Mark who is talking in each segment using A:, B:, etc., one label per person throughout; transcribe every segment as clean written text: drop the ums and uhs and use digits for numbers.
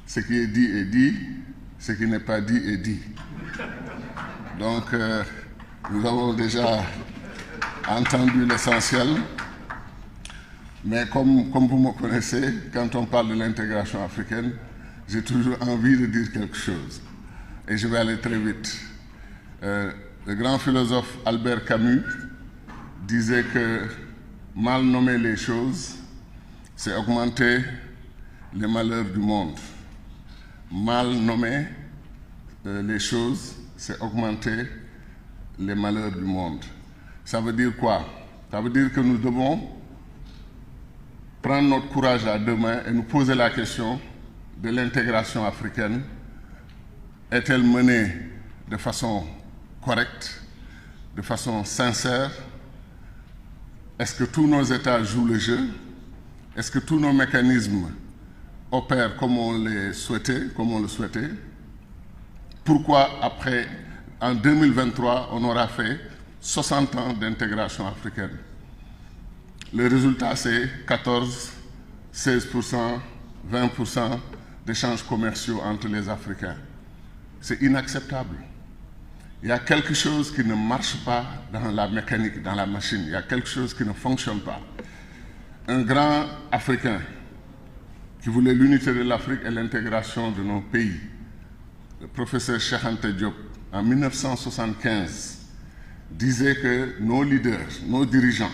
A: ce qui est dit, ce qui n'est pas dit est dit. Donc, nous avons déjà entendu l'essentiel, mais comme vous me connaissez, quand on parle de l'intégration africaine, j'ai toujours envie de dire quelque chose. Et je vais aller très vite. Le grand philosophe Albert Camus disait que mal nommer les choses, c'est augmenter les malheurs du monde. Mal nommer les choses, c'est augmenter les malheurs du monde. Ça veut dire quoi? Ça veut dire que nous devons prendre notre courage à deux mains et nous poser la question de l'intégration africaine. Est-elle menée de façon correcte, de façon sincère? Est-ce que tous nos États jouent le jeu? Est-ce que tous nos mécanismes opèrent comme on le souhaitait? Pourquoi après, en 2023, on aura fait 60 ans d'intégration africaine? Le résultat, c'est 14, 16%, 20% d'échanges commerciaux entre les Africains. C'est inacceptable. Il y a quelque chose qui ne marche pas dans la mécanique, dans la machine. Il y a quelque chose qui ne fonctionne pas. Un grand Africain qui voulait l'unité de l'Afrique et l'intégration de nos pays, le professeur Cheikh Anta Diop, en 1975, disait que nos leaders, nos dirigeants,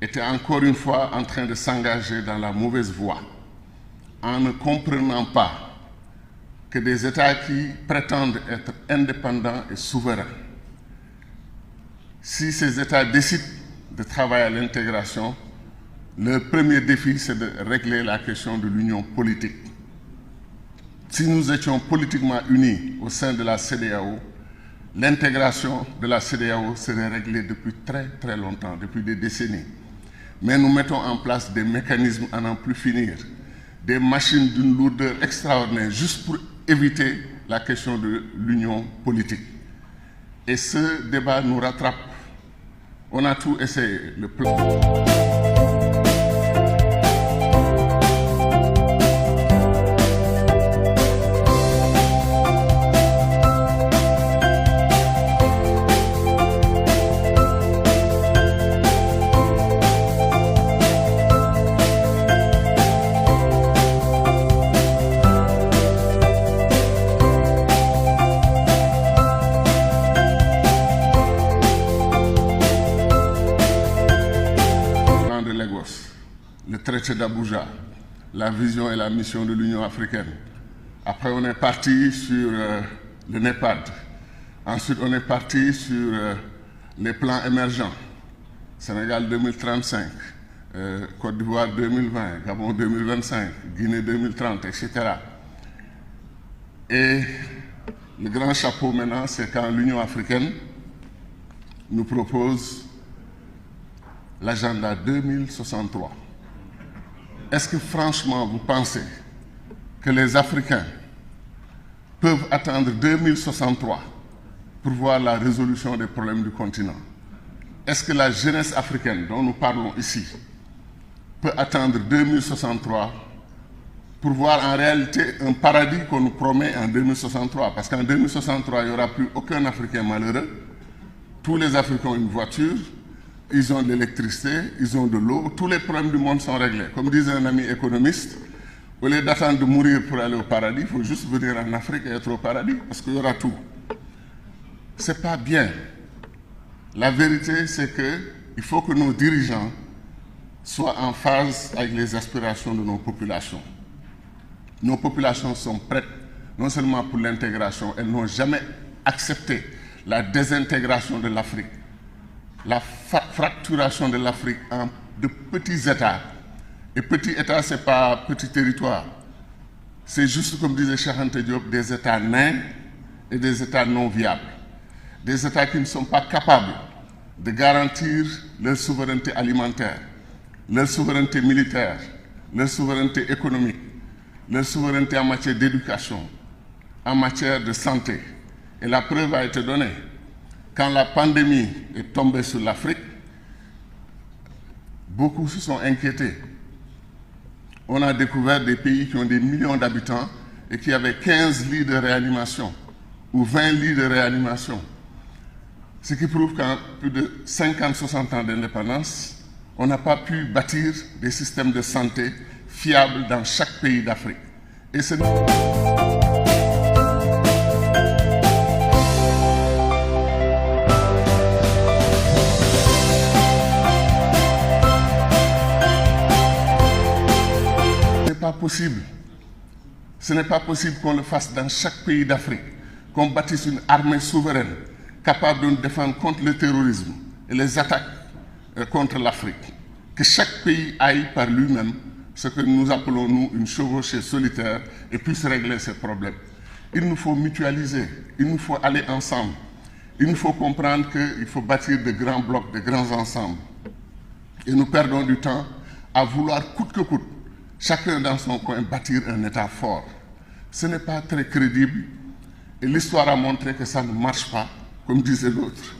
A: étaient encore une fois en train de s'engager dans la mauvaise voie, en ne comprenant pas que des États qui prétendent être indépendants et souverains, si ces États décident de travailler à l'intégration, leur premier défi, c'est de régler la question de l'union politique. Si nous étions politiquement unis au sein de la CEDEAO, l'intégration de la CEDEAO serait réglée depuis très très longtemps, depuis des décennies. Mais nous mettons en place des mécanismes à n'en plus finir, des machines d'une lourdeur extraordinaire, juste pour éviter la question de l'union politique. Et ce débat nous rattrape. On a tout essayé. Le plan. Le traité d'Abuja, la vision et la mission de l'Union africaine. Après, on est parti sur le NEPAD. Ensuite, on est parti sur les plans émergents. Sénégal 2035, Côte d'Ivoire 2020, Gabon 2025, Guinée 2030, etc. Et le grand chapeau maintenant, c'est quand l'Union africaine nous propose l'agenda 2063. Est-ce que franchement vous pensez que les Africains peuvent attendre 2063 pour voir la résolution des problèmes du continent? Est-ce que la jeunesse africaine dont nous parlons ici peut attendre 2063 pour voir en réalité un paradis qu'on nous promet en 2063? Parce qu'en 2063, il n'y aura plus aucun Africain malheureux. Tous les Africains ont une voiture. Ils ont de l'électricité, ils ont de l'eau, tous les problèmes du monde sont réglés. Comme disait un ami économiste, au lieu d'attendre de mourir pour aller au paradis, il faut juste venir en Afrique et être au paradis, parce qu'il y aura tout. Ce n'est pas bien. La vérité, c'est qu'il faut que nos dirigeants soient en phase avec les aspirations de nos populations. Nos populations sont prêtes, non seulement pour l'intégration, elles n'ont jamais accepté la désintégration de l'Afrique. La fracturation de l'Afrique en de petits États. Et petits États, ce n'est pas petit territoire. C'est juste, comme disait Cheikh Anta Diop, des États nains et des États non viables. Des États qui ne sont pas capables de garantir leur souveraineté alimentaire, leur souveraineté militaire, leur souveraineté économique, leur souveraineté en matière d'éducation, en matière de santé. Et la preuve a été donnée. Quand la pandémie est tombée sur l'Afrique, beaucoup se sont inquiétés. On a découvert des pays qui ont des millions d'habitants et qui avait 15 lits de réanimation ou 20 lits de réanimation. Ce qui prouve qu'en plus de 50-60 ans d'indépendance, on n'a pas pu bâtir des systèmes de santé fiables dans chaque pays d'Afrique. Et ce n'est pas possible. Ce n'est pas possible qu'on le fasse dans chaque pays d'Afrique, qu'on bâtisse une armée souveraine capable de nous défendre contre le terrorisme et les attaques contre l'Afrique. Que chaque pays aille par lui-même, ce que nous appelons, nous, une chevauchée solitaire, et puisse régler ses problèmes. Il nous faut mutualiser, il nous faut aller ensemble. Il nous faut comprendre qu'il faut bâtir de grands blocs, de grands ensembles. Et nous perdons du temps à vouloir coûte que coûte, chacun dans son coin, bâtir un État fort. Ce n'est pas très crédible, et l'histoire a montré que ça ne marche pas, comme disait l'autre.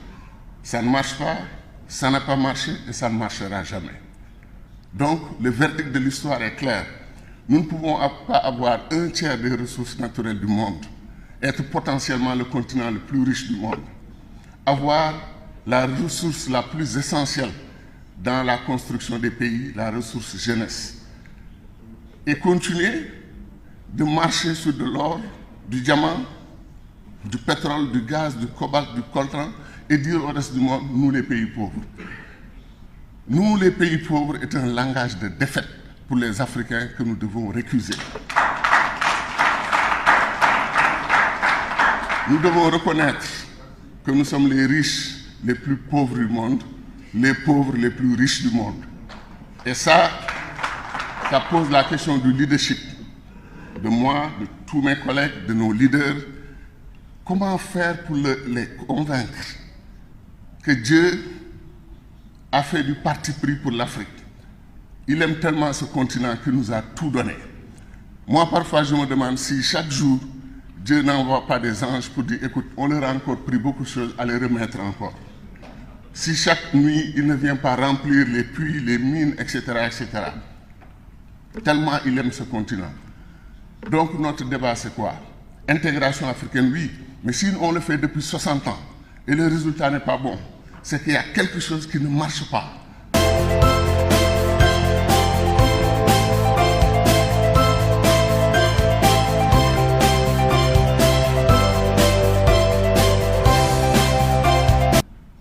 A: Ça ne marche pas, ça n'a pas marché et ça ne marchera jamais. Donc, le verdict de l'histoire est clair. Nous ne pouvons pas avoir un tiers des ressources naturelles du monde, être potentiellement le continent le plus riche du monde, avoir la ressource la plus essentielle dans la construction des pays, la ressource jeunesse, et continuer de marcher sur de l'or, du diamant, du pétrole, du gaz, du cobalt, du coltan, et dire au reste du monde, nous les pays pauvres. Nous les pays pauvres est un langage de défaite pour les Africains que nous devons récuser. Nous devons reconnaître que nous sommes les riches les plus pauvres du monde, les pauvres les plus riches du monde. Et ça pose la question du leadership, de moi, de tous mes collègues, de nos leaders. Comment faire pour les convaincre que Dieu a fait du parti pris pour l'Afrique? Il aime tellement ce continent qu'il nous a tout donné. Moi, parfois, je me demande si chaque jour, Dieu n'envoie pas des anges pour dire, écoute, on leur a encore pris beaucoup de choses à les remettre encore. Si chaque nuit, il ne vient pas remplir les puits, les mines, etc., etc. Tellement il aime ce continent. Donc, notre débat, c'est quoi? Intégration africaine, oui, mais si on le fait depuis 60 ans et le résultat n'est pas bon, c'est qu'il y a quelque chose qui ne marche pas.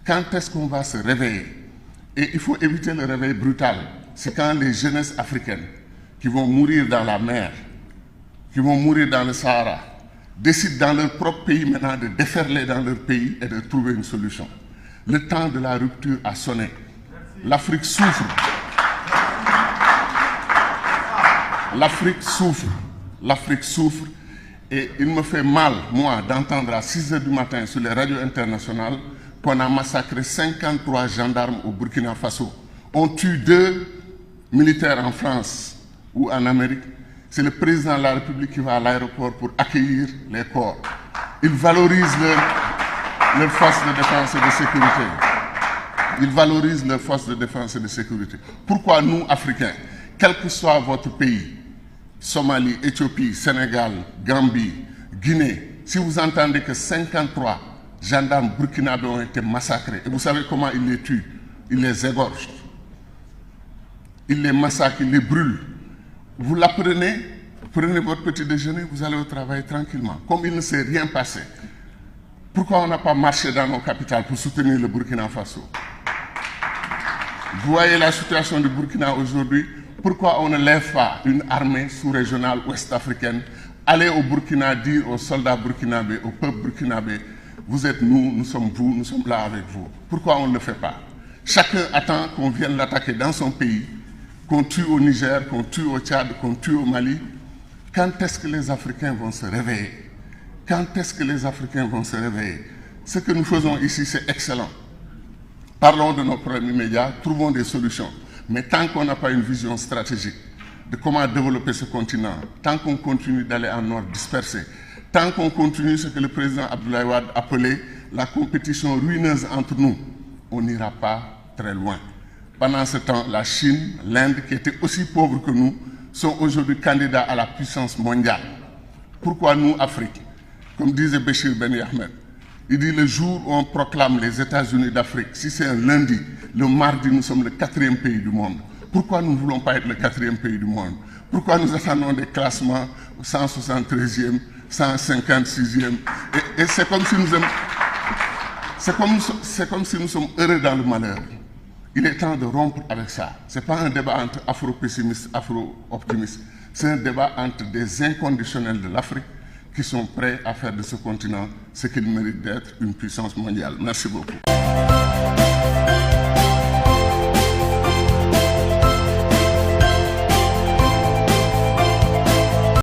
A: Quand est-ce qu'on va se réveiller? Et il faut éviter le réveil brutal. C'est quand les jeunesses africaines qui vont mourir dans la mer, qui vont mourir dans le Sahara, décident dans leur propre pays maintenant de déferler dans leur pays et de trouver une solution. Le temps de la rupture a sonné. L'Afrique souffre. L'Afrique souffre. L'Afrique souffre. Et il me fait mal, moi, d'entendre à 6 h du matin sur les radios internationales qu'on a massacré 53 gendarmes au Burkina Faso. On tue 2 militaires en France ou en Amérique. C'est le président de la République qui va à l'aéroport pour accueillir les corps. Ils valorisent leurs forces de défense et de sécurité. Ils valorisent leurs forces de défense et de sécurité. Pourquoi nous, Africains, quel que soit votre pays, Somalie, Éthiopie, Sénégal, Gambie, Guinée, si vous entendez que 53 gendarmes burkinabés ont été massacrés, et vous savez comment ils les tuent? Ils les égorgent. Ils les massacrent, ils les brûlent. Vous l'apprenez, prenez votre petit déjeuner, vous allez au travail tranquillement, comme il ne s'est rien passé. Pourquoi on n'a pas marché dans nos capitales pour soutenir le Burkina Faso? Vous voyez la situation du Burkina aujourd'hui. Pourquoi on ne lève pas une armée sous-régionale ouest-africaine, aller au Burkina dire aux soldats burkinabés, au peuple burkinabé, vous êtes nous, nous sommes vous, nous sommes là avec vous. Pourquoi on ne le fait pas? Chacun attend qu'on vienne l'attaquer dans son pays, qu'on tue au Niger, qu'on tue au Tchad, qu'on tue au Mali. Quand est-ce que les Africains vont se réveiller? Quand est-ce que les Africains vont se réveiller? Ce que nous faisons ici, c'est excellent. Parlons de nos problèmes immédiats, trouvons des solutions. Mais tant qu'on n'a pas une vision stratégique de comment développer ce continent, tant qu'on continue d'aller en nord dispersé, tant qu'on continue ce que le président Abdoulaye Wade appelait la compétition ruineuse entre nous, on n'ira pas très loin. Pendant ce temps, la Chine, l'Inde, qui étaient aussi pauvres que nous, sont aujourd'hui candidats à la puissance mondiale. Pourquoi nous, Afrique? Comme disait Béchir Ben Ahmed, il dit le jour où on proclame les États-Unis d'Afrique, si c'est un lundi, le mardi, nous sommes le 4e pays du monde. Pourquoi nous ne voulons pas être le 4e pays du monde? Pourquoi nous attendons des classements 173e, 156e? Et c'est comme si nous sommes heureux dans le malheur. Il est temps de rompre avec ça. Ce n'est pas un débat entre afro-pessimistes, afro-optimistes. C'est un débat entre des inconditionnels de l'Afrique qui sont prêts à faire de ce continent ce qu'il mérite d'être, une puissance mondiale. Merci beaucoup.